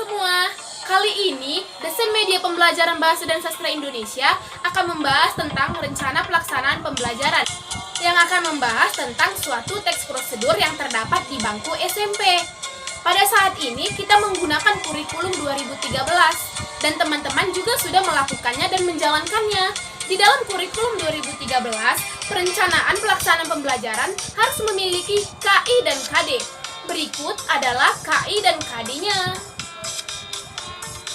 semua, kali ini Desain Media Pembelajaran Bahasa dan Sastra Indonesia akan membahas tentang rencana pelaksanaan pembelajaran yang akan membahas tentang suatu teks prosedur yang terdapat di bangku SMP. Pada saat ini kita menggunakan kurikulum 2013 dan teman-teman juga sudah melakukannya dan menjalankannya. Di dalam kurikulum 2013, perencanaan pelaksanaan pembelajaran harus memiliki KI dan KD. Berikut adalah KI dan KD-nya.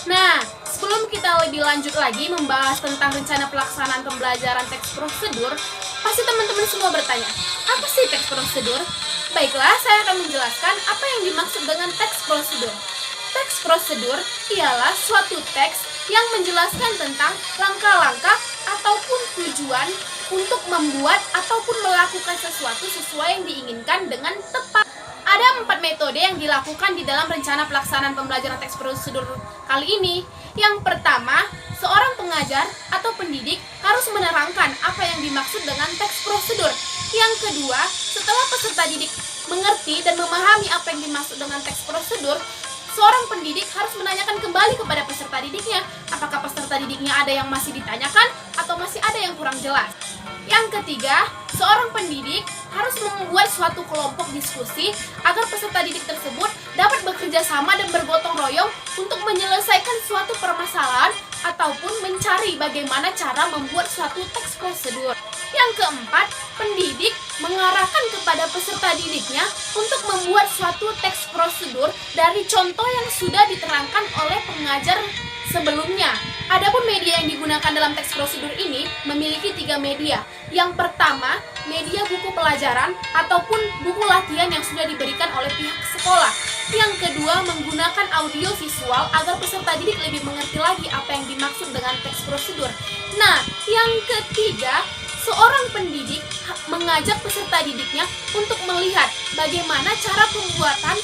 Nah, sebelum kita lebih lanjut lagi membahas tentang rencana pelaksanaan pembelajaran teks prosedur, pasti teman-teman semua bertanya, apa sih teks prosedur? Baiklah, saya akan menjelaskan apa yang dimaksud dengan teks prosedur. Teks prosedur ialah suatu teks yang menjelaskan tentang langkah-langkah ataupun tujuan untuk membuat ataupun melakukan sesuatu sesuai yang diinginkan dengan tepat. Ada 4 metode yang dilakukan di dalam rencana pelaksanaan pembelajaran teks prosedur kali ini. Yang pertama, seorang pengajar atau pendidik harus menerangkan apa yang dimaksud dengan teks prosedur. Yang kedua, setelah peserta didik mengerti dan memahami apa yang dimaksud dengan teks prosedur, seorang pendidik harus menanyakan kembali kepada peserta didiknya, apakah peserta didiknya ada yang masih ditanyakan atau masih ada yang kurang jelas. Yang ketiga, seorang pendidik harus membuat suatu kelompok diskusi agar peserta didik tersebut dapat bekerja sama dan bergotong royong untuk menyelesaikan suatu permasalahan ataupun mencari bagaimana cara membuat suatu teks prosedur. Yang keempat, pendidik mengarahkan kepada peserta didiknya untuk membuat suatu teks prosedur dari contoh yang sudah diterangkan oleh pengajar sebelumnya. Adapun media yang digunakan dalam teks prosedur ini memiliki 3 media. Yang pertama, media buku pelajaran ataupun buku latihan yang sudah diberikan oleh pihak sekolah. Yang kedua, menggunakan audio visual agar peserta didik lebih mengerti lagi apa yang dimaksud dengan teks prosedur. Nah, yang ketiga, seorang pendidik mengajak peserta didiknya untuk melihat bagaimana cara pembuatan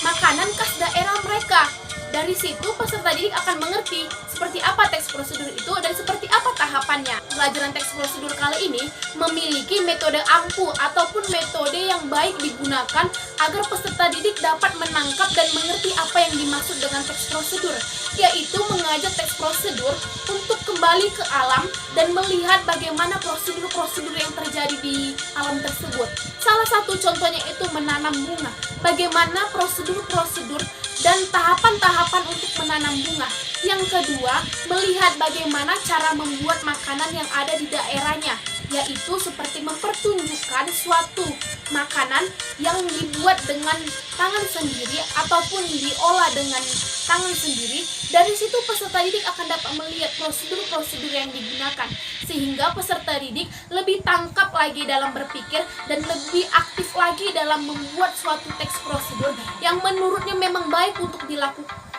makanan khas daerah mereka. Dari situ peserta didik akan mengerti seperti apa teks prosedur itu dan seperti apa tahapannya. Pelajaran teks prosedur kali ini memiliki metode ampuh ataupun metode yang baik digunakan agar peserta didik dapat menangkap dan mengerti apa yang dimaksud dengan teks prosedur, yaitu mengajak teks prosedur untuk kembali ke alam dan melihat bagaimana prosedur-prosedur yang terjadi di alam tersebut. Salah satu contohnya itu menanam bunga. Bagaimana prosedur-prosedur dan tahapan-tahapan untuk menanam bunga. Yang kedua, melihat bagaimana cara membuat makanan yang ada di daerahnya, yaitu seperti mempertunjukkan suatu makanan yang dibuat dengan tangan sendiri ataupun diolah dengan tangan sendiri. Dari situ peserta didik akan dapat melihat prosedur-prosedur yang digunakan, sehingga peserta didik lebih tangkap lagi dalam berpikir dan lebih aktif lagi dalam membuat suatu teks prosedur yang menurutnya memang baik untuk dilakukan